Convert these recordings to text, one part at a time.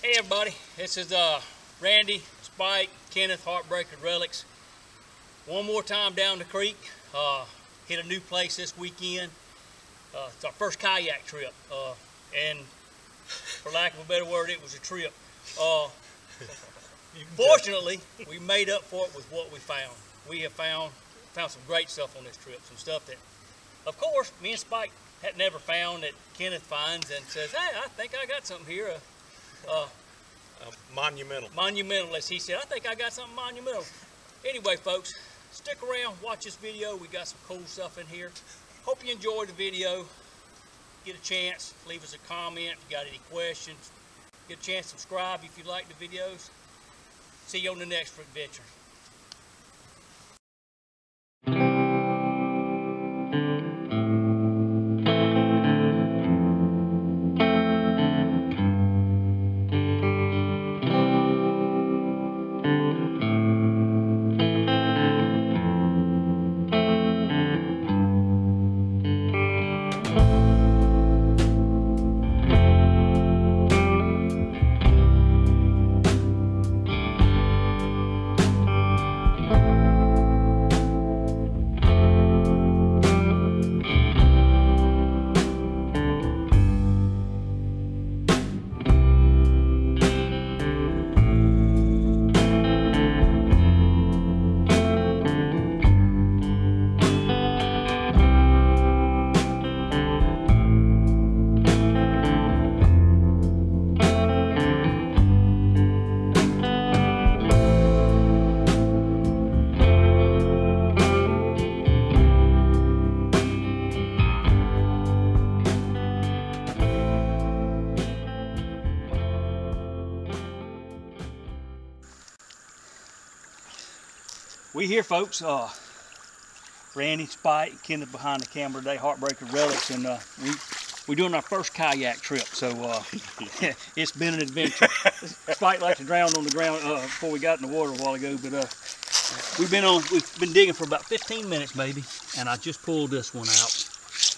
Hey everybody, this is Randy, Spike, Kenneth, Heartbreaker, Relics. One more time down the creek. Hit a new place this weekend. It's our first kayak trip, and for lack of a better word, it was a trip. Fortunately, we made up for it with what we found. We have found some great stuff on this trip, some stuff that, of course, me and Spike had never found, that Kenneth finds and says, "Hey, I think I got something here." Monumental, as he said. I think I got something monumental. Anyway, folks, stick around, watch this video. We got some cool stuff in here. Hope you enjoyed the video. Get a chance, leave us a comment if you got any questions. Get a chance to subscribe if you like the videos. See you on the next adventure. We here, folks. Randy, Spike, Kenneth behind the camera today, Heartbreaker, Relics, and we're doing our first kayak trip. So it's been an adventure. Spike liked to drown on the ground before we got in the water a while ago, but we've been digging for about 15 minutes, baby, and I just pulled this one out.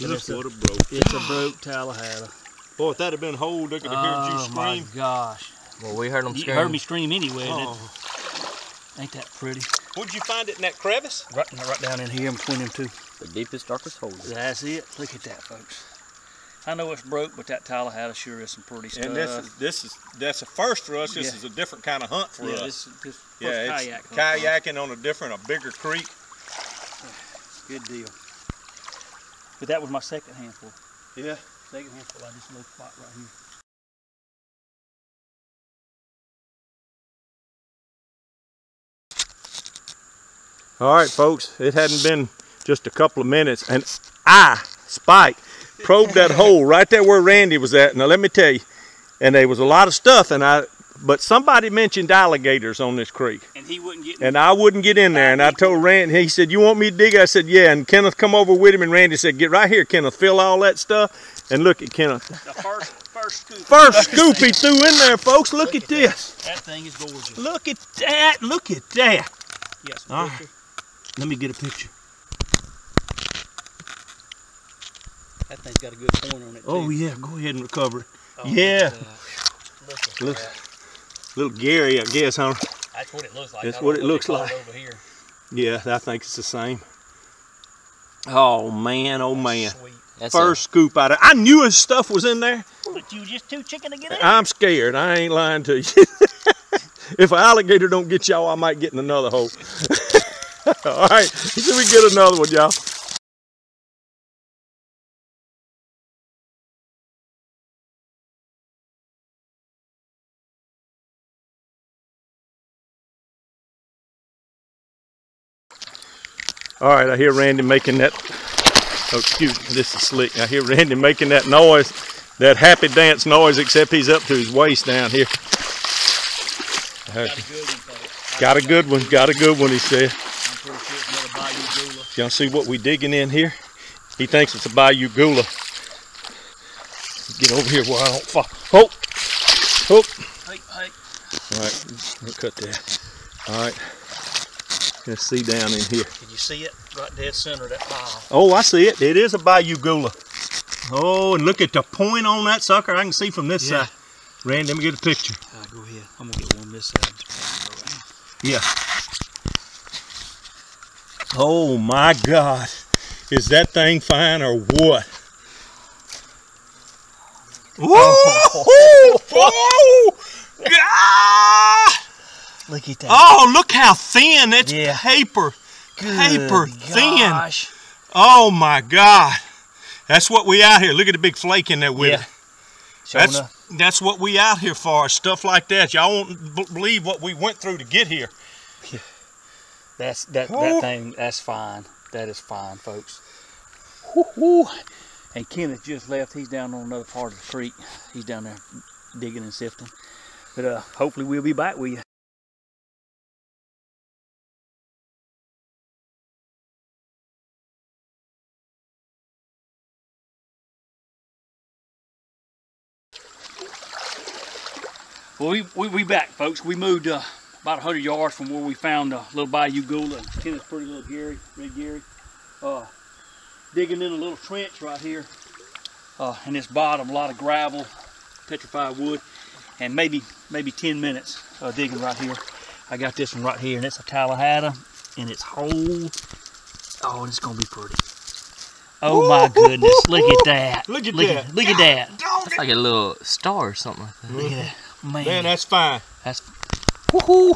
Look what it broke. It's a broke Tallahassee. Boy, if that had been whole, they could have heard you scream. Oh my gosh! Well, we heard them scream. You heard me scream anyway. Ain't that pretty? Where'd you find it, in that crevice? Right down in here, in between them two. The deepest, darkest hole. That's it. Look at that, folks. I know it's broke, but that Tallahassee sure is some pretty stuff. And that's a first for us. This is a different kind of hunt for us. This first it's kayaking on a bigger creek. Good deal. But that was my second handful. Yeah. Second handful. I just little spot right here. All right, folks, it hadn't been just a couple of minutes, and I, Spike, probed that hole right there where Randy was at. Now, let me tell you, and there was a lot of stuff, but somebody mentioned alligators on this creek. And he wouldn't get in. And I wouldn't get in there, and I told Randy, he said, "You want me to dig?" I said, "Yeah," and Kenneth come over with him, and Randy said, "Get right here, Kenneth, fill all that stuff." And look at Kenneth. The first scoop. First scoop he threw in there, folks. Look at this. That thing is gorgeous. Look at that. Look at that. Yes. All right. Let me get a picture. That thing's got a good point on it, too. Oh, yeah. Go ahead and recover it. Oh, yeah. Look. Little Gary, I guess, huh? That's what it looks like. That's what it looks like. Over here. Yeah, I think it's the same. Oh, man. Oh, man. Sweet. First scoop out of it. I knew his stuff was in there. But you were just too chicken to get in. I'm scared. I ain't lying to you. If an alligator don't get y'all, I might get in another hole. All right, see we get another one, y'all. All right, I hear Randy making that. Oh, excuse me, this is slick. I hear Randy making that noise, that happy dance noise, except he's up to his waist down here. Got a good one, he said. Y'all see what we digging in here? He thinks it's a Bayou Goula. Get over here where I don't fall. Oh! Oh! Hey. All right, we'll cut that. All right. Let's see down in here. Can you see it? Right dead center of that pile. Oh, I see it. It is a Bayou Goula. Oh, and look at the point on that sucker. I can see from this side. Randy, let me get a picture. Go ahead. I'm gonna get one this side. Yeah. Oh my God. Is that thing fine or what? Woo! Look at that. Oh, look how thin. That's paper. Good Paper thin. gosh. Oh my God. That's what we out here. Look at the big flake in there with it. That's what we out here for, stuff like that. Y'all won't believe what we went through to get here. Yeah. That thing, that's fine. That is fine, folks. Woo-hoo. And Kenneth just left. He's down on another part of the creek. He's down there digging and sifting. But hopefully we'll be back with you. Well, we back, folks. We moved about 100 yards from where we found a little Bayou Goula and Kenneth's pretty little Red Gary. Digging in a little trench right here. In this bottom, a lot of gravel, petrified wood, and maybe 10 minutes digging right here. I got this one right here, and it's a Tallahassee, and it's whole. Oh, and it's gonna be pretty. Oh my goodness! Look at that! Look at that! Look at that! It's like a little star or something like that. Look at that! Man, that's fine. That's woohoo!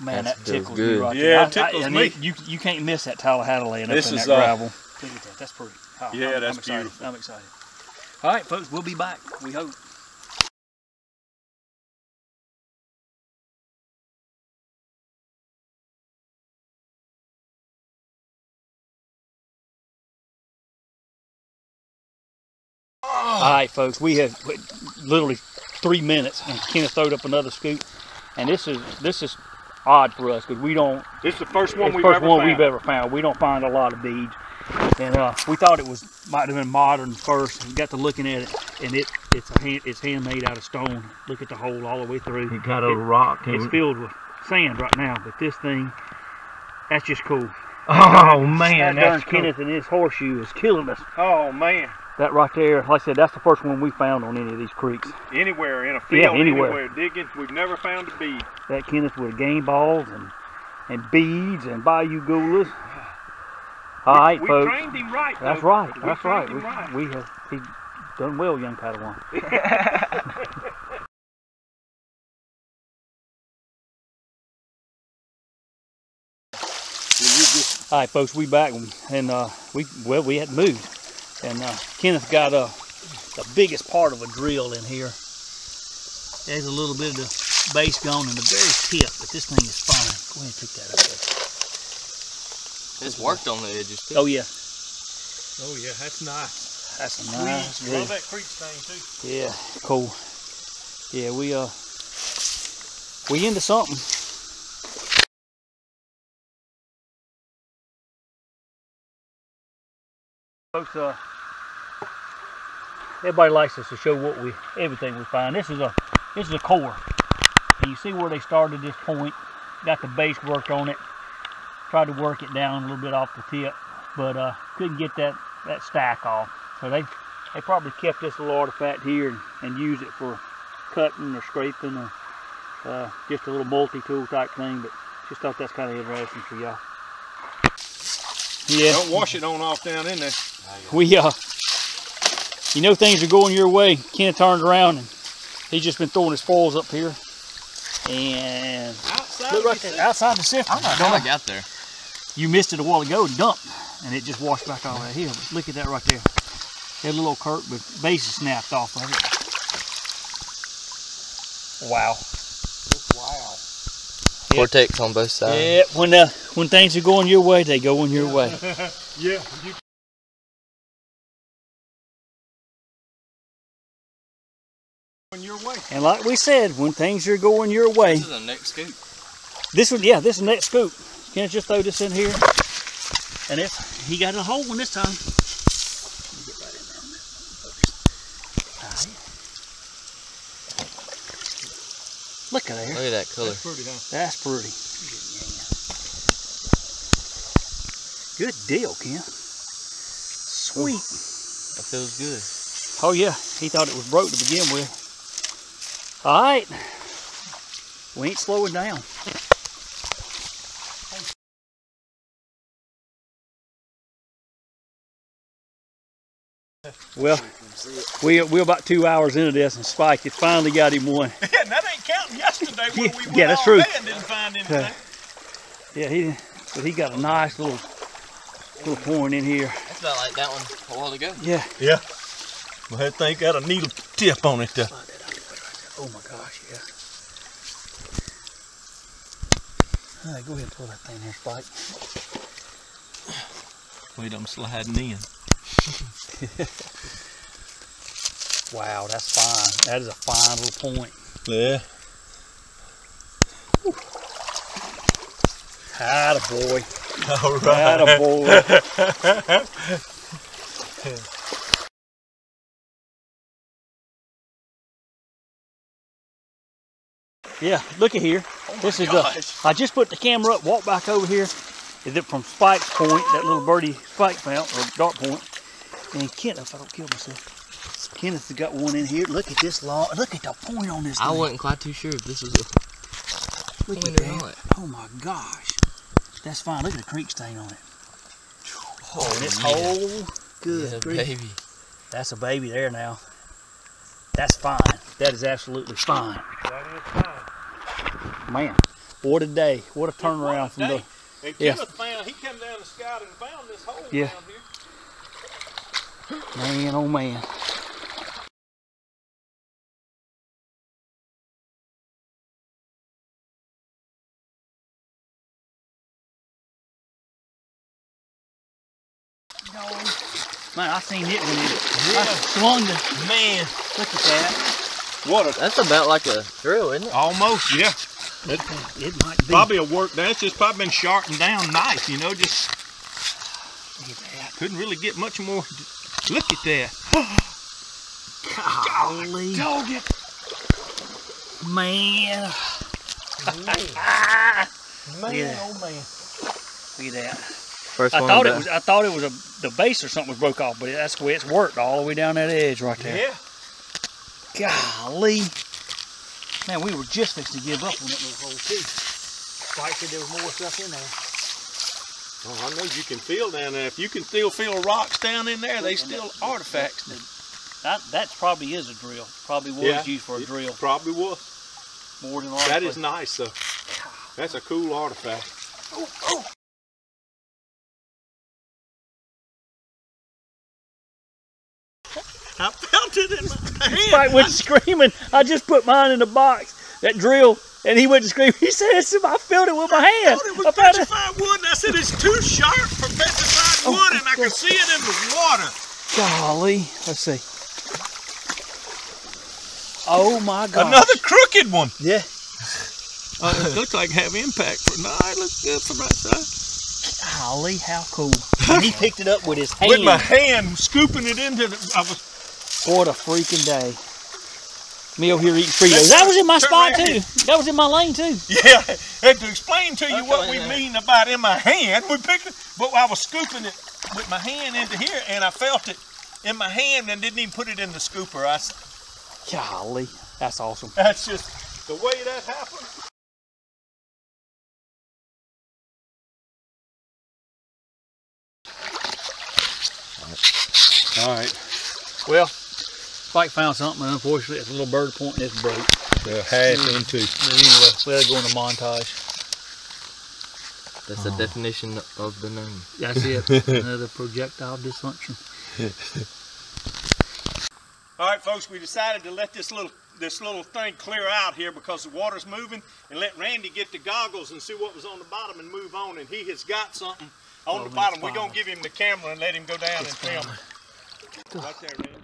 Man, that tickles me right there. Yeah, it tickles me. You can't miss that Tallahassee laying up in that gravel. Look at that. That's pretty. Oh, yeah, that's beautiful. I'm excited. All right, folks, we'll be back. We hope. All right, folks, we have literally 3 minutes, and Kenneth throwed up another scoop, and this is odd for us because we don't. This is the first one we've ever found. We don't find a lot of beads, and we thought it might have been modern first. We got to looking at it, and it's handmade out of stone. Look at the hole all the way through. It got a rock. It's filled with sand right now, but this thing, that's just cool. Oh man, that's cool. Kenneth and his horseshoe is killing us. Oh man. That right there, like I said, that's the first one we found on any of these creeks. Anywhere, in a field, anywhere digging, we've never found a bead. That Kenneth with game balls and beads and Bayou Goulas. All right, folks. We trained him right, That's right. That's right. He's done well, young Padawan. All right, folks, we back, and we had moved. And Kenneth got the biggest part of a drill in here. There's a little bit of the base gone in the very tip, but this thing is fine. Go ahead and pick that up there. It's worked on the edges too. Oh yeah. Oh yeah, that's nice. That's a nice drill. Love that creek thing too. Yeah, cool. Yeah, we into something. Folks, everybody likes us to show everything we find. This is a core, and you see where they started this point. Got the base worked on it. Tried to work it down a little bit off the tip, but couldn't get that stack off. So they probably kept this little artifact here and used it for cutting or scraping or just a little multi-tool type thing. But just thought that's kind of interesting for y'all. Yeah. Don't wash it on off down in there. You know things are going your way. Ken turned around and he's just been throwing his foils up here. And look right there, outside the sifter. I don't know how I got there. You missed it a while ago and dumped, and it just washed back all right here. But look at that right there. That little Kurt with base is snapped off of it. Wow. Just wow. Cortex on both sides. Yeah, when things are going your way, they go in your way. Yeah. Your way. And like we said, when things are going your way. This is the next scoop. This is the next scoop. Can I just throw this in here? And he got a hole one this time. Get right in there. Focus. All right. Look at there. Look at that color. That's pretty, huh? That's pretty. Good deal, Ken. Sweet. That feels good. Oh yeah, he thought it was broke to begin with. All right, we ain't slowing down. Well, we're about 2 hours into this, and Spike has finally got him one. Yeah, and that ain't counting yesterday when we went that's all true. day and didn't find anything. Yeah, he got a nice little point in here. That's about like that one a while ago. Yeah. Yeah. Well, that thing got a needle tip on it. Oh my gosh, yeah. All right, go ahead and pull that thing there, Spike. Wait, I'm sliding in. Wow, that's fine. That is a fine little point. Yeah. Attaboy. All right. Attaboy. Yeah, look at here. This is I just put the camera up, walked back over here. Is it from Spike's point, that little birdie Spike found, or dark point? And Kenneth, if I don't kill myself, Kenneth's got one in here. Look at this long. Look at the point on this thing. I wasn't quite too sure if this was a Look point at or that. not. Oh my gosh. That's fine. Look at the creek stain on it. Oh, and it's yeah. whole. Good Yeah, grief. baby. That's a baby there now. That's fine. That is absolutely fine. That is fine. Man, what a day. What a turnaround from the... And Yeah. Kenneth found, he came down the scout and found this hole Yeah. down here. Man, oh man. Man, I seen it when I swung the... Man, Look at that. what a... That's about like a drill, isn't it? Almost, yeah. It might be. Probably a work down. It's just probably been sharpened down nice, you know, just Look at that. couldn't really get much more. Look at that. Golly. Dog it. Man. Man, Yeah. oh man. Look at that. First I one thought it was the base or something was broke off, but that's the way it's worked all the way down that edge right there. Yeah. Golly. Man, we were just fixing to give up on that little hole too. Spike said there was more stuff in there. Oh, I know you can feel down there. If you can still feel rocks down in there, they still artifacts. That probably is a drill. Probably was used for a drill. Probably was. More than likely. That is nice though. That's a cool artifact. Oh. I felt it in my hand. Spike went screaming. I just put mine in the box, that drill, and he went to scream. He said, I felt it with my hand. I thought it was petrified wood, and I said it's too sharp for petrified wood, and I could see it in the water. Golly. Let's see. Oh my God. Another crooked one. Yeah. It looks like have impact. No, it looks good from that side. Golly, how cool. And he picked it up with his hand. With my hand, scooping it into the... What a freaking day. Me over here eating Fritos. That was in my spot too. That was in my lane too. Yeah, and to explain to you what we mean about in my hand, we picked it, but I was scooping it with my hand into here, and I felt it in my hand and didn't even put it in the scooper. Golly, that's awesome. That's just the way that happened. All right. Well, Spike found something, and unfortunately, it's a little bird point and it's broke. Well, half into. But anyway, we had to go into montage. That's the definition of the name. That's it. Another projectile dysfunction. All right, folks, we decided to let this little thing clear out here because the water's moving, and let Randy get the goggles and see what was on the bottom and move on. And he has got something on the bottom. We're gonna give him the camera and let him go down and film it. Right there, Randy.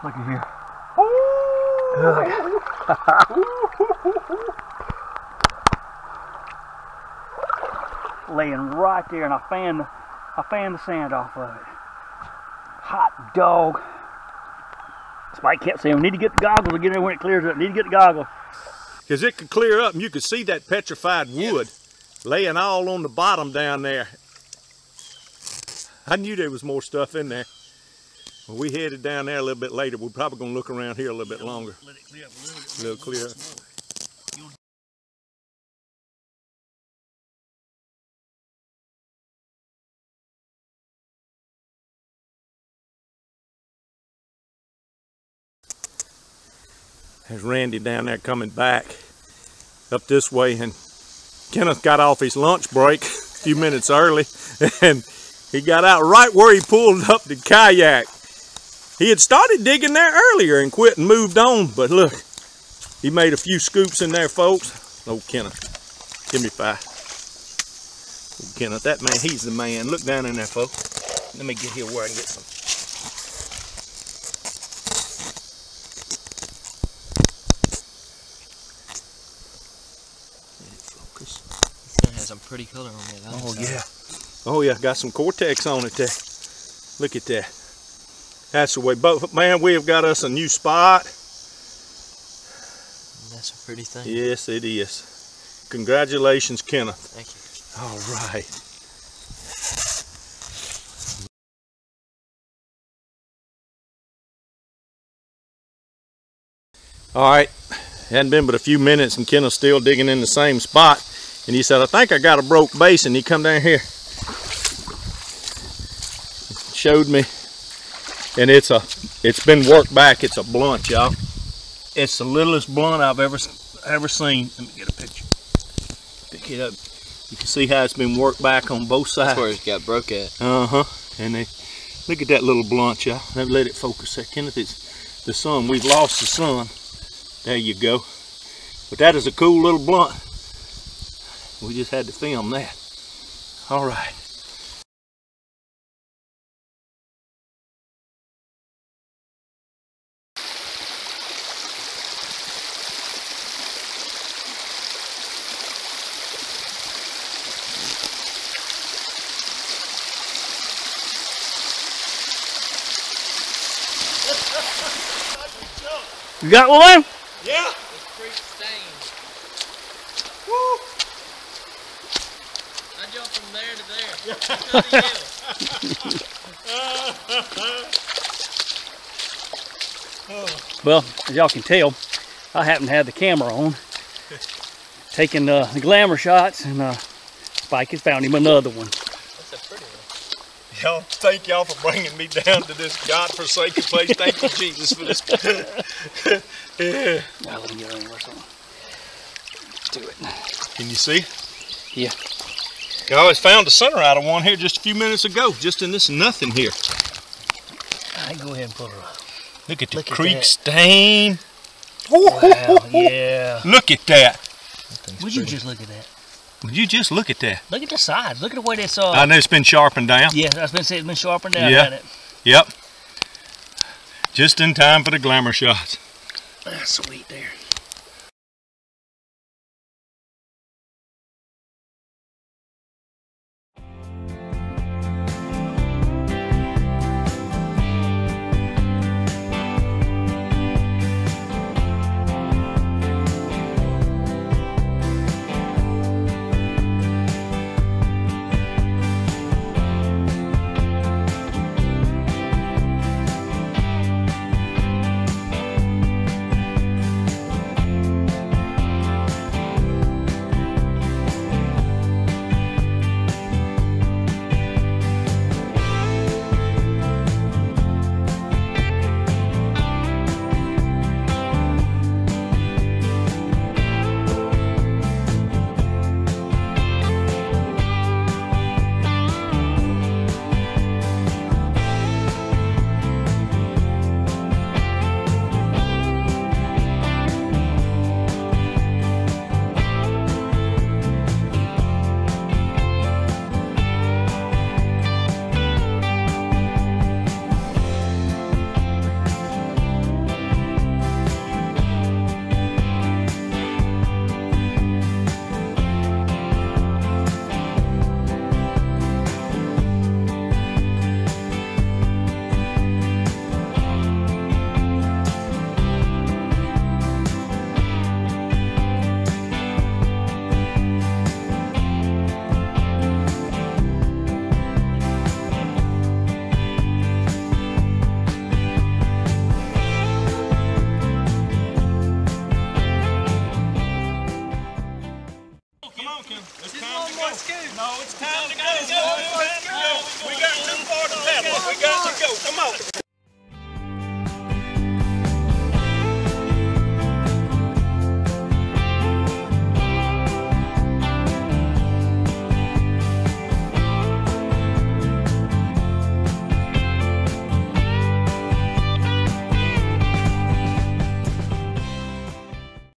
Look at here. Laying right there, and I fanned the sand off of it. Hot dog. Spike kept saying, we need to get the goggles to get in when it clears up. Need to get the goggles. Because it could clear up and you could see that petrified wood laying all on the bottom down there. I knew there was more stuff in there. Well, we headed down there a little bit later. We're probably going to look around here a little bit longer. Let it clear up a little bit. A little clear. There's Randy down there coming back up this way, and Kenneth got off his lunch break a few minutes early, and he got out right where he pulled up the kayak. He had started digging there earlier and quit and moved on, but look, he made a few scoops in there, folks. Oh, Kenneth, give me 5. Oh, Kenneth, that man, he's the man. Look down in there, folks. Let me get here where I can get some. Some pretty color on it. Oh yeah. Oh yeah, got some Cortex on it there. Look at that. That's the way. But man, we have got us a new spot. That's a pretty thing. Yes, it is. Congratulations, Kenneth. Thank you. All right. All right. Hadn't been but a few minutes and Kenneth's still digging in the same spot. And he said, I think I got a broke base. And he come down here, showed me, and it's been worked back. It's a blunt, y'all. It's the littlest blunt I've ever seen. Let me get a picture. Pick it up. You can see how it's been worked back on both sides. That's where it got broke at. And they look at that little blunt, y'all. Let it focus there. Kenneth, it's the sun. We've lost the sun. There you go. But that is a cool little blunt. We just had to film that. All right. You got one? Yeah. It's creek stained. Woo. I jumped from there to there. Well, as y'all can tell, I happen to have the camera on, taking the glamour shots, and Spike has found him another one. That's a pretty one. Y'all, thank y'all for bringing me down to this godforsaken place. Thank you, Jesus, for this. Yeah. Now let me get on or something. Let's do it. Can you see? Yeah. I always found the center out of one here just a few minutes ago, just in this nothing here. All right, go ahead and pull her up. Look at the Look at creek that. stain. Wow, yeah. Look at that. Would you just look at that? Would you just look at that? Look at the sides. Look at the way that's I know it's been sharpened down. Yeah, that's been saying it's been sharpened down, Yeah. hasn't it? Yep. Just in time for the glamour shots. That's sweet there. It's time to go. No, it's time to go. We got too far to paddle. We got to go. Come on.